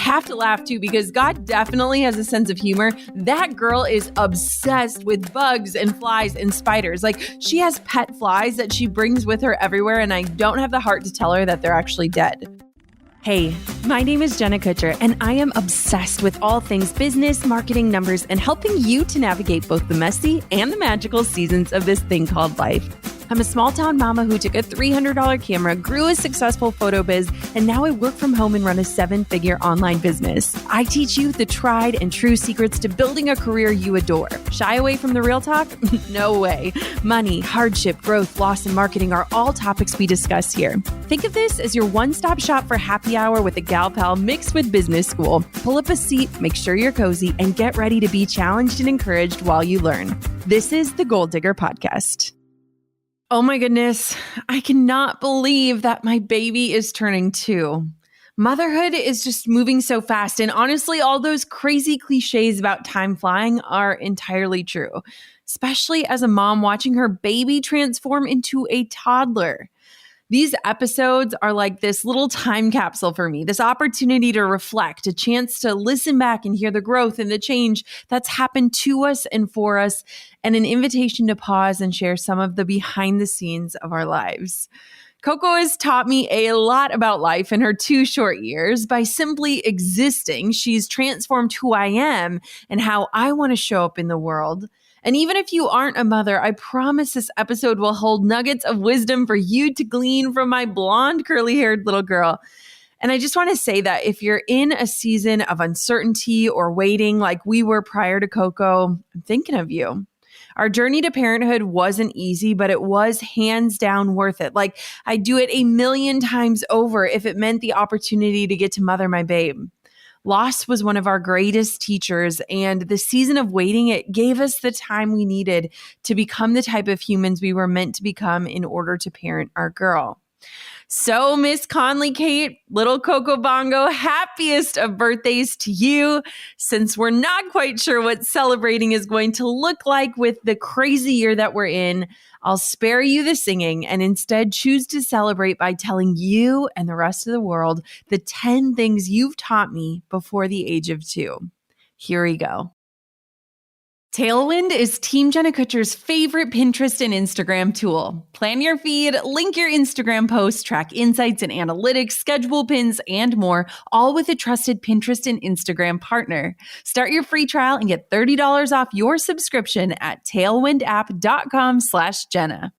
have to laugh too because God definitely has a sense of humor. That girl is obsessed with bugs and flies and spiders. Like, she has pet flies that she brings with her everywhere, and I don't have the heart to tell her that they're actually dead. Hey, my name is Jenna Kutcher, and I am obsessed with all things business, marketing, numbers, and helping you to navigate both the messy and the magical seasons of this thing called life. I'm a small-town mama who took a $300 camera, grew a successful photo biz, and now I work from home and run a 7-figure online business. I teach you the tried and true secrets to building a career you adore. Shy away from the real talk? No way. Money, hardship, growth, loss, and marketing are all topics we discuss here. Think of this as your one-stop shop for happy hour with a gal pal mixed with business school. Pull up a seat, make sure you're cozy, and get ready to be challenged and encouraged while you learn. This is the Goal Digger Podcast. Oh my goodness, I cannot believe that my baby is turning 2. Motherhood is just moving so fast, and honestly, all those crazy cliches about time flying are entirely true, especially as a mom watching her baby transform into a toddler. These episodes are like this little time capsule for me, this opportunity to reflect, a chance to listen back and hear the growth and the change that's happened to us and for us, and an invitation to pause and share some of the behind the scenes of our lives. Coco has taught me a lot about life in her 2 short years. By simply existing, she's transformed who I am and how I want to show up in the world. And even if you aren't a mother, I promise this episode will hold nuggets of wisdom for you to glean from my blonde, curly-haired little girl. And I just want to say that if you're in a season of uncertainty or waiting like we were prior to Coco, I'm thinking of you. Our journey to parenthood wasn't easy, but it was hands down worth it. Like, I'd do it a million times over if it meant the opportunity to get to mother my babe. Loss was one of our greatest teachers, and the season of waiting, it gave us the time we needed to become the type of humans we were meant to become in order to parent our girl. So, Miss Conley Kate, little Coco Bongo, happiest of birthdays to you. Since we're not quite sure what celebrating is going to look like with the crazy year that we're in, I'll spare you the singing and instead choose to celebrate by telling you and the rest of the world the 10 things you've taught me before the age of 2. Here we go. Tailwind is Team Jenna Kutcher's favorite Pinterest and Instagram tool. Plan your feed, link your Instagram posts, track insights and analytics, schedule pins, and more, all with a trusted Pinterest and Instagram partner. Start your free trial and get $30 off your subscription at tailwindapp.com/Jenna.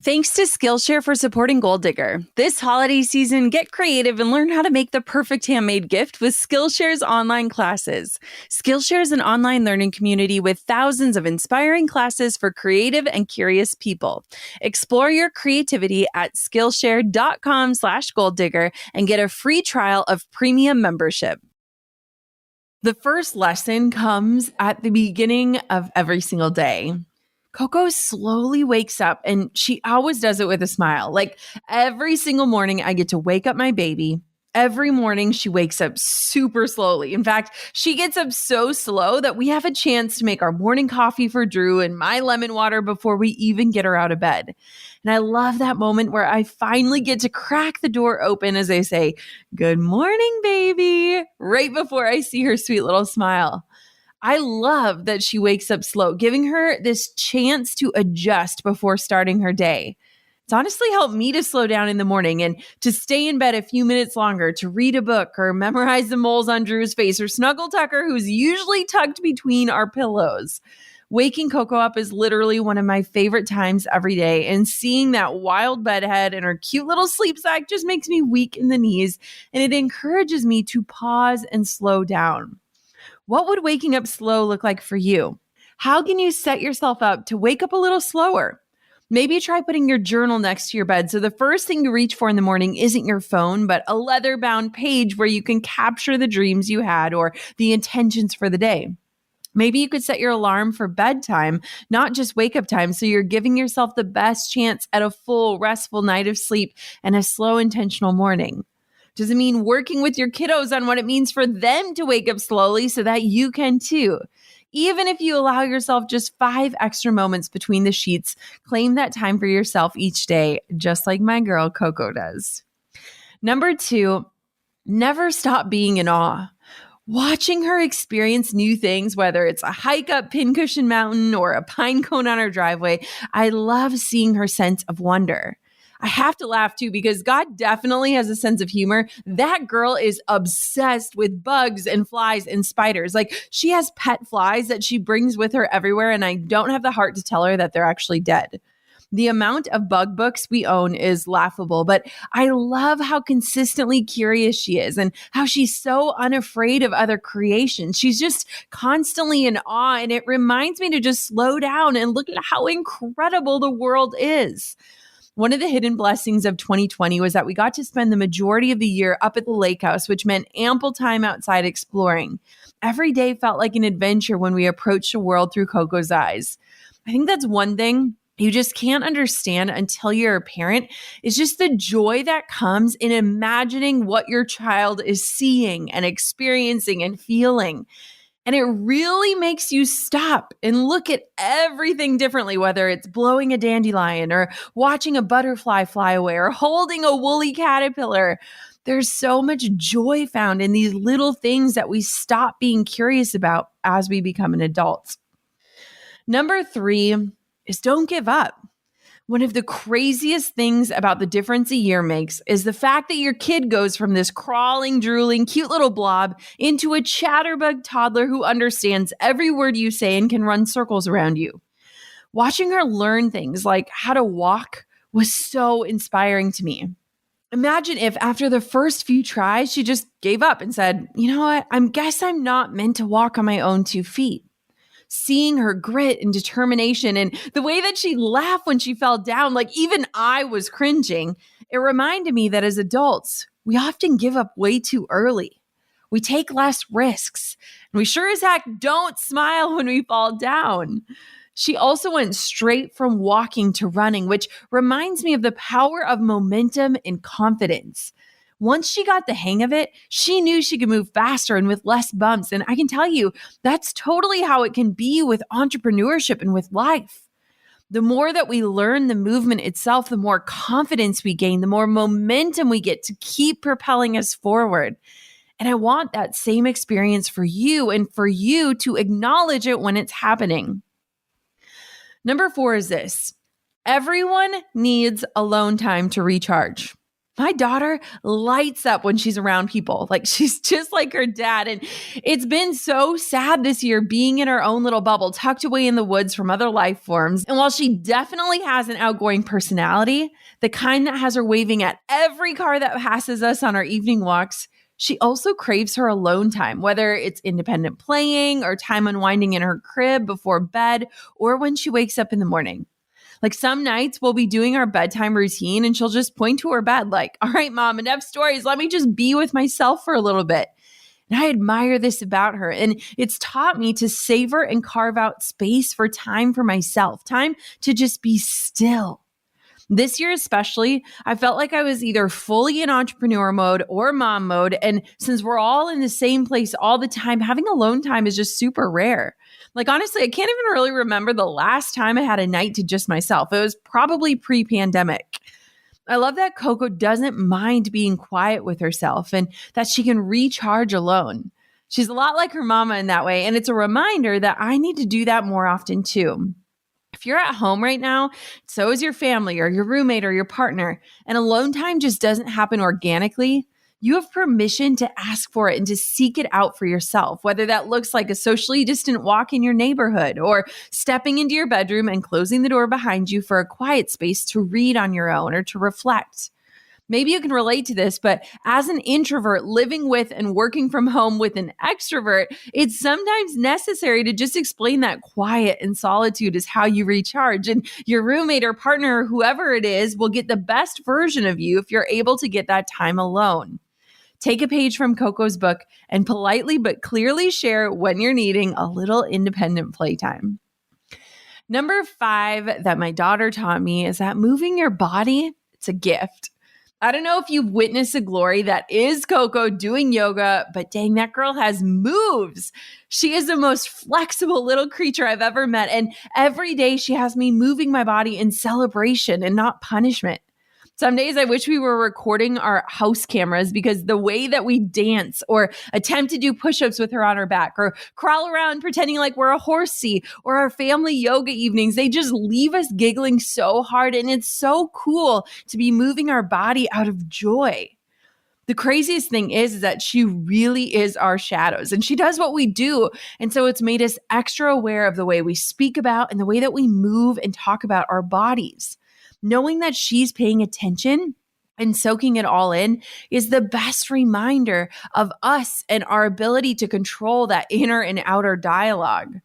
Thanks to Skillshare for supporting Goal Digger. This holiday season, get creative and learn how to make the perfect handmade gift with Skillshare's online classes. Skillshare is an online learning community with thousands of inspiring classes for creative and curious people. Explore your creativity at Skillshare.com/goaldigger and get a free trial of premium membership. The first lesson comes at the beginning of every single day. Coco slowly wakes up, and she always does it with a smile. Like, every single morning, I get to wake up my baby. Every morning, she wakes up super slowly. In fact, she gets up so slow that we have a chance to make our morning coffee for Drew and my lemon water before we even get her out of bed. And I love that moment where I finally get to crack the door open as I say, "Good morning, baby," right before I see her sweet little smile. I love that she wakes up slow, giving her this chance to adjust before starting her day. It's honestly helped me to slow down in the morning and to stay in bed a few minutes longer to read a book or memorize the moles on Drew's face or snuggle Tucker, who's usually tucked between our pillows. Waking Coco up is literally one of my favorite times every day, and seeing that wild bedhead and her cute little sleep sack just makes me weak in the knees, and it encourages me to pause and slow down. What would waking up slow look like for you? How can you set yourself up to wake up a little slower? Maybe try putting your journal next to your bed so the first thing you reach for in the morning isn't your phone, but a leather-bound page where you can capture the dreams you had or the intentions for the day. Maybe you could set your alarm for bedtime, not just wake-up time, so you're giving yourself the best chance at a full, restful night of sleep and a slow, intentional morning. Does it mean working with your kiddos on what it means for them to wake up slowly so that you can too? Even if you allow yourself just 5 extra moments between the sheets, claim that time for yourself each day, just like my girl Coco does. Number 2, never stop being in awe. Watching her experience new things, whether it's a hike up Pincushion Mountain or a pine cone on her driveway, I love seeing her sense of wonder. I have to laugh too because God definitely has a sense of humor. That girl is obsessed with bugs and flies and spiders. Like she has pet flies that she brings with her everywhere, and I don't have the heart to tell her that they're actually dead. The amount of bug books we own is laughable, but I love how consistently curious she is and how she's so unafraid of other creations. She's just constantly in awe, and it reminds me to just slow down and look at how incredible the world is. One of the hidden blessings of 2020 was that we got to spend the majority of the year up at the lake house, which meant ample time outside exploring. Every day felt like an adventure when we approached the world through Coco's eyes. I think that's one thing you just can't understand until you're a parent, is just the joy that comes in imagining what your child is seeing and experiencing and feeling. And it really makes you stop and look at everything differently, whether it's blowing a dandelion or watching a butterfly fly away or holding a woolly caterpillar. There's so much joy found in these little things that we stop being curious about as we become an adult. Number 3 is don't give up. One of the craziest things about the difference a year makes is the fact that your kid goes from this crawling, drooling, cute little blob into a chatterbug toddler who understands every word you say and can run circles around you. Watching her learn things like how to walk was so inspiring to me. Imagine if after the first few tries, she just gave up and said, you know what, I guess I'm not meant to walk on my own 2 feet. Seeing her grit and determination and the way that she laughed when she fell down, like even I was cringing, it reminded me that as adults, we often give up way too early. We take less risks, and we sure as heck don't smile when we fall down. She also went straight from walking to running, which reminds me of the power of momentum and confidence. Once she got the hang of it, she knew she could move faster and with less bumps. And I can tell you, that's totally how it can be with entrepreneurship and with life. The more that we learn the movement itself, the more confidence we gain, the more momentum we get to keep propelling us forward. And I want that same experience for you and for you to acknowledge it when it's happening. Number 4 is this. Everyone needs alone time to recharge. My daughter lights up when she's around people. Like she's just like her dad. And it's been so sad this year being in her own little bubble, tucked away in the woods from other life forms. And while she definitely has an outgoing personality, the kind that has her waving at every car that passes us on our evening walks, she also craves her alone time, whether it's independent playing or time unwinding in her crib before bed or when she wakes up in the morning. Like some nights we'll be doing our bedtime routine and she'll just point to her bed like, all right, mom, enough stories. Let me just be with myself for a little bit. And I admire this about her. And it's taught me to savor and carve out space for time for myself, time to just be still. This year especially, I felt like I was either fully in entrepreneur mode or mom mode. And since we're all in the same place all the time, having alone time is just super rare. Like, honestly, I can't even really remember the last time I had a night to just myself. It was probably pre-pandemic. I love that Coco doesn't mind being quiet with herself and that she can recharge alone. She's a lot like her mama in that way. And it's a reminder that I need to do that more often too. If you're at home right now, so is your family or your roommate or your partner, and alone time just doesn't happen organically, you have permission to ask for it and to seek it out for yourself, whether that looks like a socially distant walk in your neighborhood or stepping into your bedroom and closing the door behind you for a quiet space to read on your own or to reflect. Maybe you can relate to this, but as an introvert living with and working from home with an extrovert, it's sometimes necessary to just explain that quiet and solitude is how you recharge. And your roommate or partner or whoever it is will get the best version of you if you're able to get that time alone. Take a page from Coco's book and politely but clearly share when you're needing a little independent playtime. Number 5 that my daughter taught me is that moving your body, it's a gift. I don't know if you've witnessed the glory that is Coco doing yoga, but dang, that girl has moves. She is the most flexible little creature I've ever met. And every day she has me moving my body in celebration and not punishment. Some days I wish we were recording our house cameras because the way that we dance or attempt to do push-ups with her on her back or crawl around pretending like we're a horsey or our family yoga evenings, they just leave us giggling so hard. And it's so cool to be moving our body out of joy. The craziest thing is that she really is our shadows and she does what we do. And so it's made us extra aware of the way we speak about and the way that we move and talk about our bodies. Knowing that she's paying attention and soaking it all in is the best reminder of us and our ability to control that inner and outer dialogue.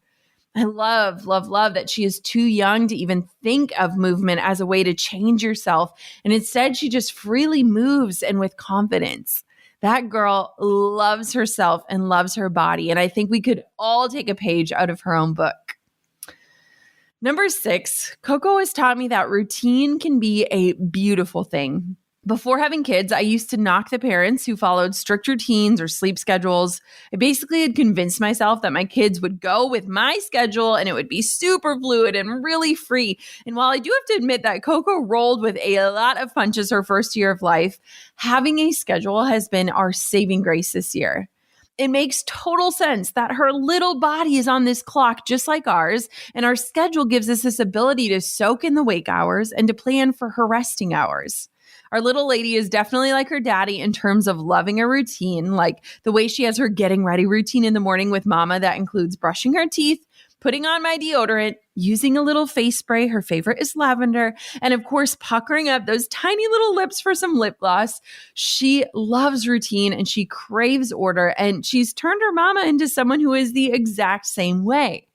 I love that she is too young to even think of movement as a way to change yourself. And instead, she just freely moves and with confidence. That girl loves herself and loves her body. And I think we could all take a page out of her own book. Number 6, Coco has taught me that routine can be a beautiful thing. Before having kids, I used to knock the parents who followed strict routines or sleep schedules. I basically had convinced myself that my kids would go with my schedule and it would be super fluid and really free. And while I do have to admit that Coco rolled with a lot of punches her first year of life, having a schedule has been our saving grace this year. It makes total sense that her little body is on this clock just like ours, and our schedule gives us this ability to soak in the wake hours and to plan for her resting hours. Our little lady is definitely like her daddy in terms of loving a routine, like the way she has her getting ready routine in the morning with mama that includes brushing her teeth, putting on my deodorant, using a little face spray, her favorite is lavender, and of course, puckering up those tiny little lips for some lip gloss. She loves routine and she craves order, and she's turned her mama into someone who is the exact same way.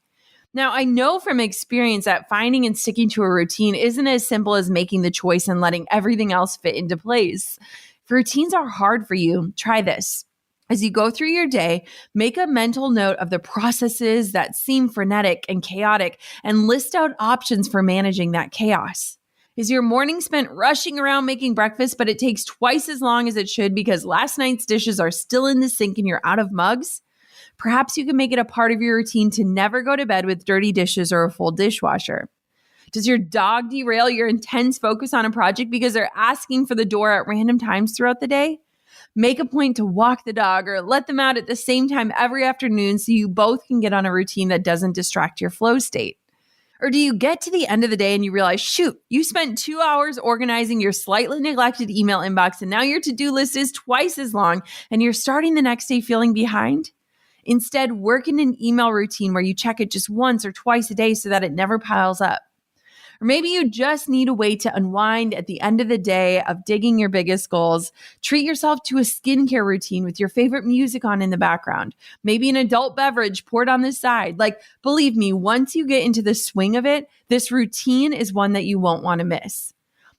Now, I know from experience that finding and sticking to a routine isn't as simple as making the choice and letting everything else fit into place. If routines are hard for you, try this. As you go through your day, make a mental note of the processes that seem frenetic and chaotic and list out options for managing that chaos. Is your morning spent rushing around making breakfast, but it takes twice as long as it should because last night's dishes are still in the sink and you're out of mugs? Perhaps you can make it a part of your routine to never go to bed with dirty dishes or a full dishwasher. Does your dog derail your intense focus on a project because they're asking for the door at random times throughout the day? Make a point to walk the dog or let them out at the same time every afternoon so you both can get on a routine that doesn't distract your flow state. Or do you get to the end of the day and you realize, shoot, you spent 2 hours organizing your slightly neglected email inbox and now your to-do list is twice as long and you're starting the next day feeling behind? Instead, work in an email routine where you check it just once or twice a day so that it never piles up. Or maybe you just need a way to unwind at the end of the day of digging your biggest goals. Treat yourself to a skincare routine with your favorite music on in the background. Maybe an adult beverage poured on the side. Like, believe me, once you get into the swing of it, this routine is one that you won't want to miss.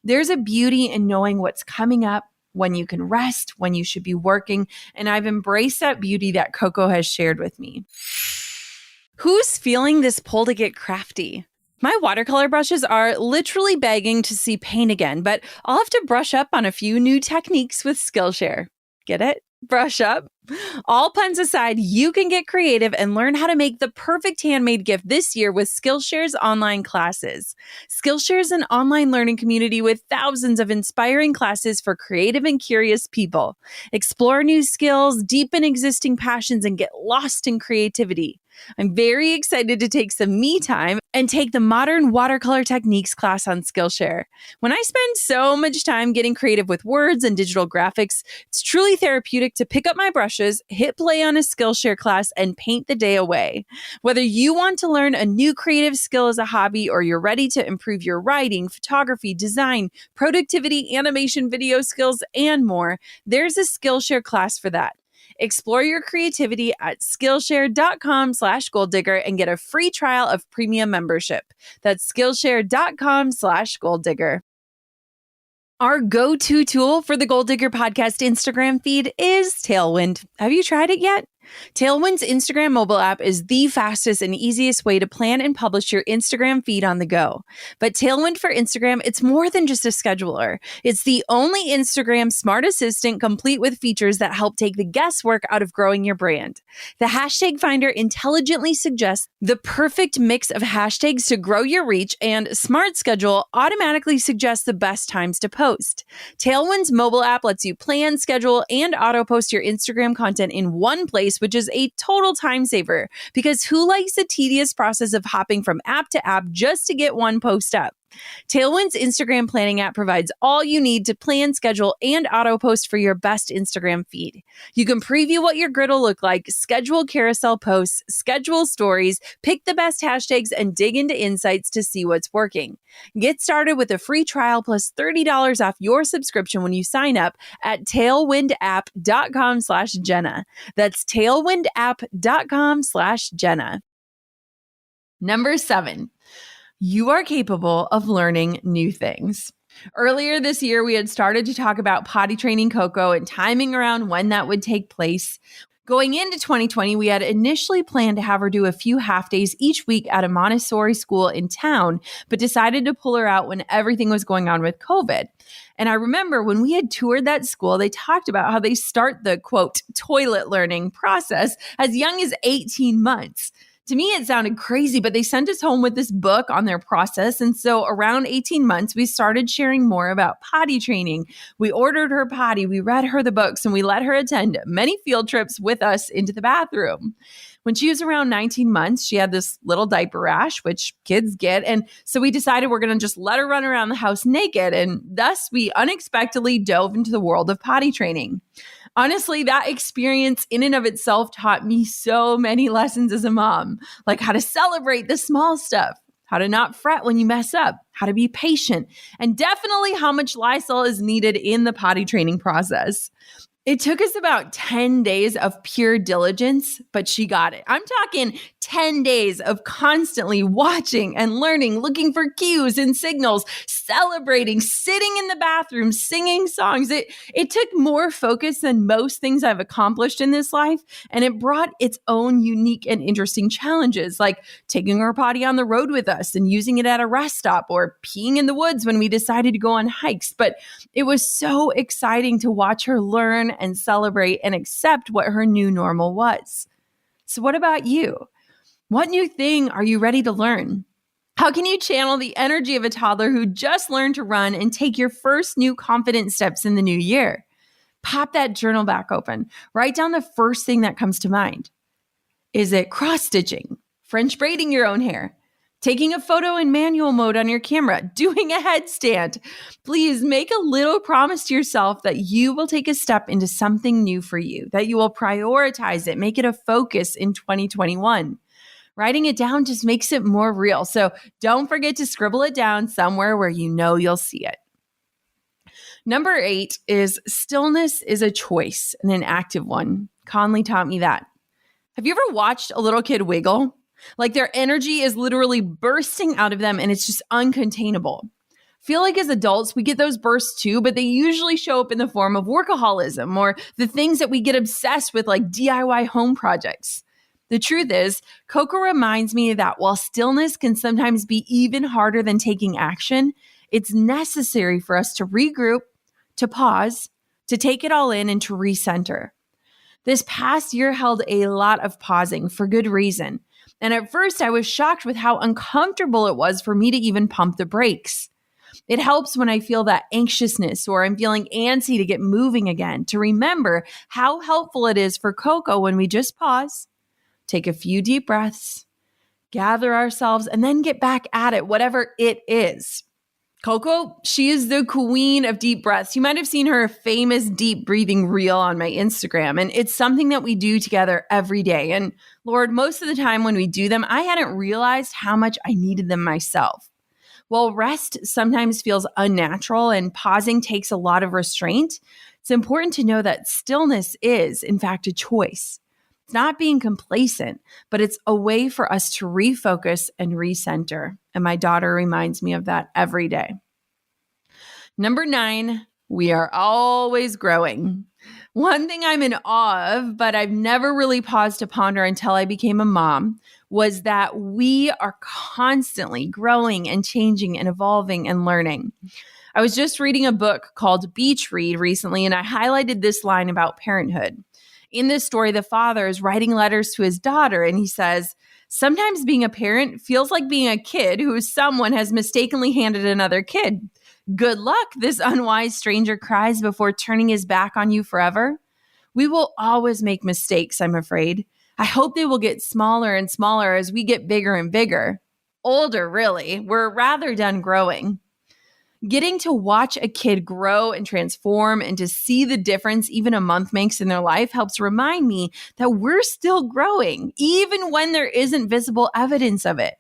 There's a beauty in knowing what's coming up, when you can rest, when you should be working, and I've embraced that beauty that Coco has shared with me. Who's feeling this pull to get crafty? My watercolor brushes are literally begging to see paint again, but I'll have to brush up on a few new techniques with Skillshare. Get it? Brush up. All puns aside, you can get creative and learn how to make the perfect handmade gift this year with Skillshare's online classes. Skillshare is an online learning community with thousands of inspiring classes for creative and curious people. Explore new skills, deepen existing passions, and get lost in creativity. I'm very excited to take some me time and take the modern watercolor techniques class on Skillshare. When I spend so much time getting creative with words and digital graphics, it's truly therapeutic to pick up my brushes, hit play on a Skillshare class, and paint the day away. Whether you want to learn a new creative skill as a hobby or you're ready to improve your writing, photography, design, productivity, animation, video skills, and more, there's a Skillshare class for that. Explore your creativity at Skillshare.com/goaldigger and get a free trial of premium membership. That's Skillshare.com/goaldigger. Our go-to tool for the Goal Digger podcast Instagram feed is Tailwind. Have you tried it yet? Tailwind's Instagram mobile app is the fastest and easiest way to plan and publish your Instagram feed on the go. But Tailwind for Instagram, it's more than just a scheduler. It's the only Instagram smart assistant complete with features that help take the guesswork out of growing your brand. The hashtag finder intelligently suggests the perfect mix of hashtags to grow your reach, and Smart Schedule automatically suggests the best times to post. Tailwind's mobile app lets you plan, schedule, and auto-post your Instagram content in one place, which is a total time saver, because who likes the tedious process of hopping from app to app just to get one post up? Tailwind's Instagram planning app provides all you need to plan, schedule, and auto-post for your best Instagram feed. You can preview what your grid will look like, schedule carousel posts, schedule stories, pick the best hashtags, and dig into insights to see what's working. Get started with a free trial plus $30 off your subscription when you sign up at tailwindapp.com/Jenna. That's tailwindapp.com/Jenna. Number 7. You are capable of learning new things. Earlier this year, we had started to talk about potty training Coco and timing around when that would take place. Going into 2020, we had initially planned to have her do a few half days each week at a Montessori school in town, but decided to pull her out when everything was going on with COVID. And I remember when we had toured that school, they talked about how they start the, quote, toilet learning process as young as 18 months. To me, it sounded crazy, but they sent us home with this book on their process. And so around 18 months, we started sharing more about potty training. We ordered her potty, we read her the books, and we let her attend many field trips with us into the bathroom. When she was around 19 months, she had this little diaper rash, which kids get. And so we decided we're going to just let her run around the house naked. And thus, we unexpectedly dove into the world of potty training. Honestly, that experience in and of itself taught me so many lessons as a mom, like how to celebrate the small stuff, how to not fret when you mess up, how to be patient, and definitely how much Lysol is needed in the potty training process. It took us about 10 days of pure diligence, but she got it. I'm talking 10 days of constantly watching and learning, looking for cues and signals, celebrating, sitting in the bathroom, singing songs. It took more focus than most things I've accomplished in this life, and it brought its own unique and interesting challenges, like taking her potty on the road with us and using it at a rest stop, or peeing in the woods when we decided to go on hikes. But it was so exciting to watch her learn and celebrate and accept what her new normal was. So what about you? What new thing are you ready to learn? How can you channel the energy of a toddler who just learned to run and take your first new confident steps in the new year? Pop that journal back open. Write down the first thing that comes to mind. Is it cross-stitching? French braiding your own hair? Taking a photo in manual mode on your camera, doing a headstand? Please make a little promise to yourself that you will take a step into something new for you, that you will prioritize it, make it a focus in 2021. Writing it down just makes it more real. So don't forget to scribble it down somewhere where you know you'll see it. Number 8 is stillness is a choice and an active one. Conley taught me that. Have you ever watched a little kid wiggle? Like their energy is literally bursting out of them and it's just uncontainable. Feel like as adults, we get those bursts too, but they usually show up in the form of workaholism or the things that we get obsessed with, like DIY home projects. The truth is, Coco reminds me that while stillness can sometimes be even harder than taking action, it's necessary for us to regroup, to pause, to take it all in, and to recenter. This past year held a lot of pausing for good reason. And at first, I was shocked with how uncomfortable it was for me to even pump the brakes. It helps when I feel that anxiousness or I'm feeling antsy to get moving again, to remember how helpful it is for Coco when we just pause, take a few deep breaths, gather ourselves, and then get back at it, whatever it is. Coco, she is the queen of deep breaths. You might have seen her famous deep breathing reel on my Instagram, and it's something that we do together every day. And Lord, most of the time when we do them, I hadn't realized how much I needed them myself. While rest sometimes feels unnatural and pausing takes a lot of restraint, it's important to know that stillness is, in fact, a choice. It's not being complacent, but it's a way for us to refocus and recenter. And my daughter reminds me of that every day. Number 9, we are always growing. One thing I'm in awe of, but I've never really paused to ponder until I became a mom, was that we are constantly growing and changing and evolving and learning. I was just reading a book called Beach Read recently, and I highlighted this line about parenthood. In this story, the father is writing letters to his daughter, and he says, "Sometimes being a parent feels like being a kid who someone has mistakenly handed another kid. Good luck," this unwise stranger cries before turning his back on you forever. We will always make mistakes, I'm afraid. I hope they will get smaller and smaller as we get bigger and bigger. Older, really. We're rather done growing. Getting to watch a kid grow and transform and to see the difference even a month makes in their life helps remind me that we're still growing, even when there isn't visible evidence of it.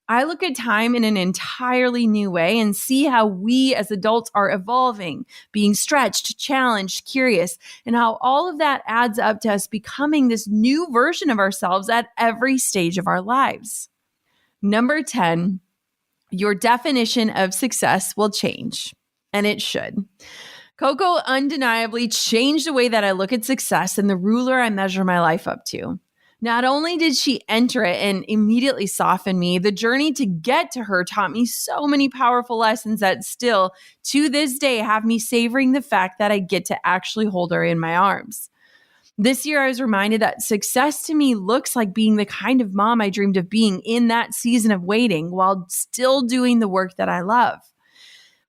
I look at time in an entirely new way and see how we as adults are evolving, being stretched, challenged, curious, and how all of that adds up to us becoming this new version of ourselves at every stage of our lives. Number 10, your definition of success will change, and it should. Coco undeniably changed the way that I look at success and the ruler I measure my life up to. Not only did she enter it and immediately soften me, the journey to get to her taught me so many powerful lessons that still, to this day, have me savoring the fact that I get to actually hold her in my arms. This year, I was reminded that success to me looks like being the kind of mom I dreamed of being in that season of waiting while still doing the work that I love.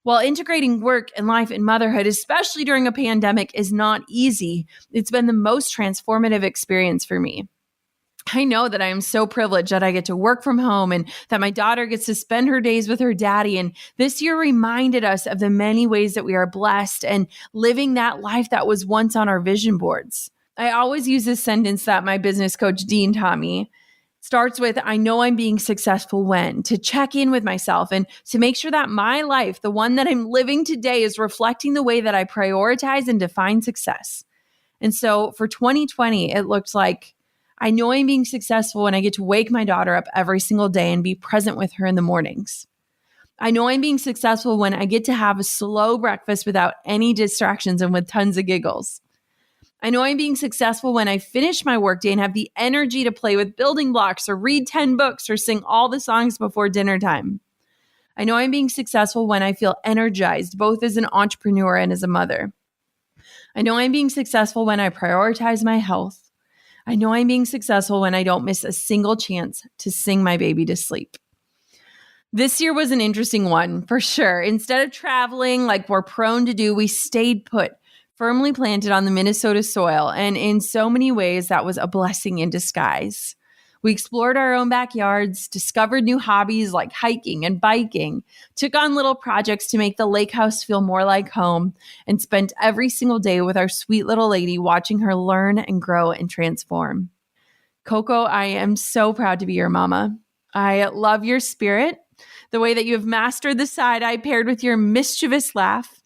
While integrating work and life and motherhood, especially during a pandemic, is not easy, it's been the most transformative experience for me. I know that I am so privileged that I get to work from home and that my daughter gets to spend her days with her daddy. And this year reminded us of the many ways that we are blessed and living that life that was once on our vision boards. I always use this sentence that my business coach, Dean, taught me. It starts with, "I know I'm being successful when," to check in with myself and to make sure that my life, the one that I'm living today, is reflecting the way that I prioritize and define success. And so for 2020, it looked like, I know I'm being successful when I get to wake my daughter up every single day and be present with her in the mornings. I know I'm being successful when I get to have a slow breakfast without any distractions and with tons of giggles. I know I'm being successful when I finish my workday and have the energy to play with building blocks or read 10 books or sing all the songs before dinner time. I know I'm being successful when I feel energized, both as an entrepreneur and as a mother. I know I'm being successful when I prioritize my health. I know I'm being successful when I don't miss a single chance to sing my baby to sleep. This year was an interesting one, for sure. Instead of traveling like we're prone to do, we stayed put, firmly planted on the Minnesota soil. And in so many ways, that was a blessing in disguise. We explored our own backyards, discovered new hobbies like hiking and biking, took on little projects to make the lake house feel more like home, and spent every single day with our sweet little lady watching her learn and grow and transform. Coco, I am so proud to be your mama. I love your spirit, the way that you have mastered the side-eye paired with your mischievous laugh.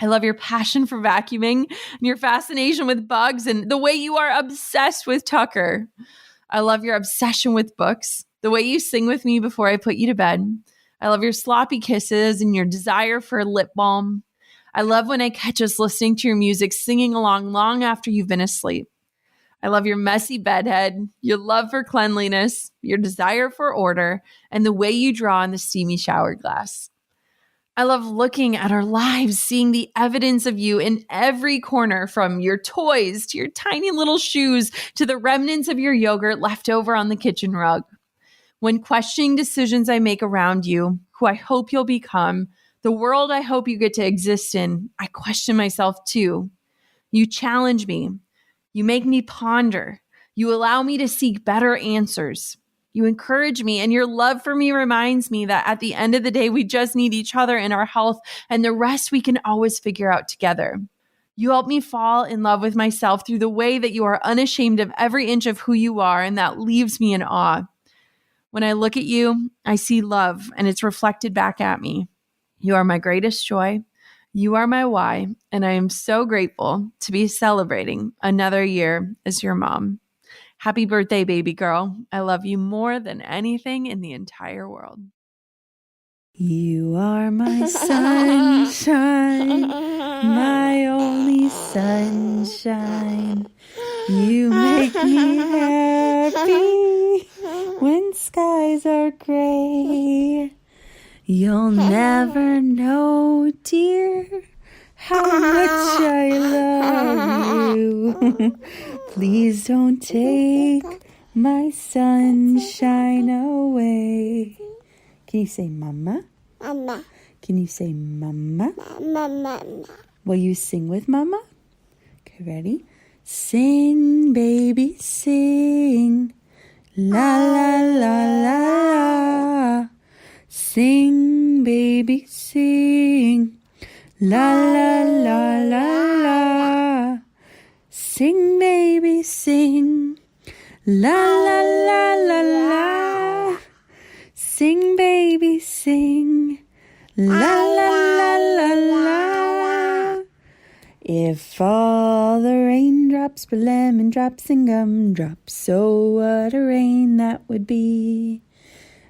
I love your passion for vacuuming and your fascination with bugs and the way you are obsessed with Tucker. I love your obsession with books, the way you sing with me before I put you to bed. I love your sloppy kisses and your desire for lip balm. I love when I catch us listening to your music, singing along long after you've been asleep. I love your messy bedhead, your love for cleanliness, your desire for order, and the way you draw on the steamy shower glass. I love looking at our lives, seeing the evidence of you in every corner, from your toys to your tiny little shoes to the remnants of your yogurt left over on the kitchen rug. When questioning decisions I make around you, who I hope you'll become, the world I hope you get to exist in, I question myself too. You challenge me. You make me ponder. You allow me to seek better answers. You encourage me, and your love for me reminds me that at the end of the day, we just need each other and our health, and the rest we can always figure out together. You help me fall in love with myself through the way that you are unashamed of every inch of who you are, and that leaves me in awe. When I look at you, I see love, and it's reflected back at me. You are my greatest joy. You are my why, and I am so grateful to be celebrating another year as your mom. Happy birthday, baby girl. I love you more than anything in the entire world. You are my sunshine, my only sunshine. You make me happy when skies are gray. You'll never know, dear, how much I love you. Please don't take my sunshine away. Can you say mama? Mama. Can you say mama? Mama. Will you sing with mama? Okay, ready? Sing, baby, sing. La, la, la, la, la. Sing, baby, sing. La, la, la, la, la. Sing, baby, sing. La, la, la, la, la. Sing, baby, sing. La, la, la, la, la. If all the raindrops were lemon drops and gumdrops, so what a rain that would be.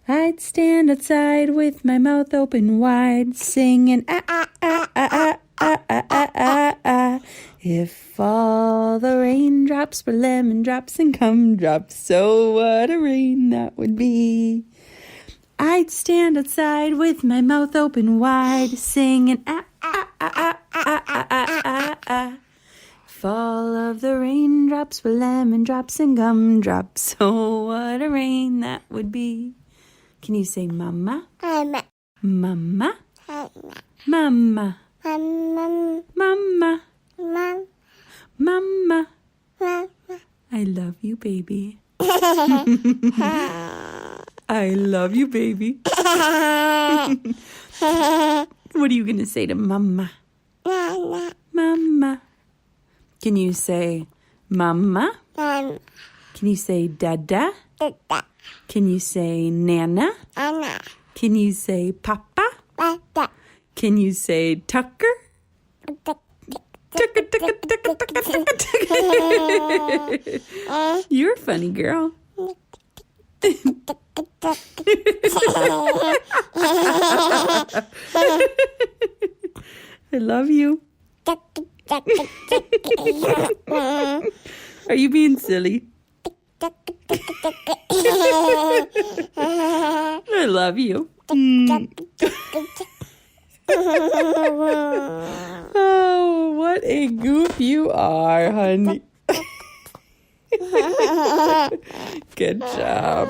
I'd stand outside with my mouth open wide, singing ah, ah, ah, ah, ah, ah, ah, ah, ah. If all the raindrops were lemon drops and gumdrops, so what a rain that would be. I'd stand outside with my mouth open wide, singing ah, ah, ah, ah, ah, ah, ah, ah, ah. If all of the raindrops were lemon drops and gumdrops, so what a rain that would be. Can you say mama? Mama. Mama? Mama. Mama? Mama. Mama? Mama. Mama? Mama. I love you, baby. I love you, baby. What are you going to say to mama? Mama. Mama. Can you say mama? Mama. Can you say dada? Dada. Can you say nana? Anna. Can you say papa? Papa. Can you say Tucker? Tucker, tucker, tucker, tucker, tucker, tucker. You're a funny girl. I love you. Are you being silly? I love you. Oh, what a goof you are, honey. Good job.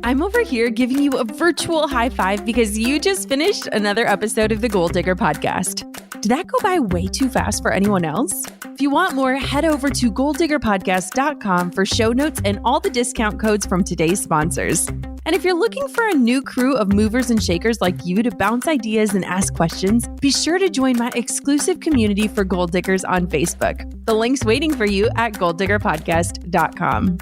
I'm over here giving you a virtual high five because you just finished another episode of the Goal Digger podcast. Did that go by way too fast for anyone else? If you want more, head over to goaldiggerpodcast.com for show notes and all the discount codes from today's sponsors. And if you're looking for a new crew of movers and shakers like you to bounce ideas and ask questions, be sure to join my exclusive community for Goal Diggers on Facebook. The link's waiting for you at goaldiggerpodcast.com.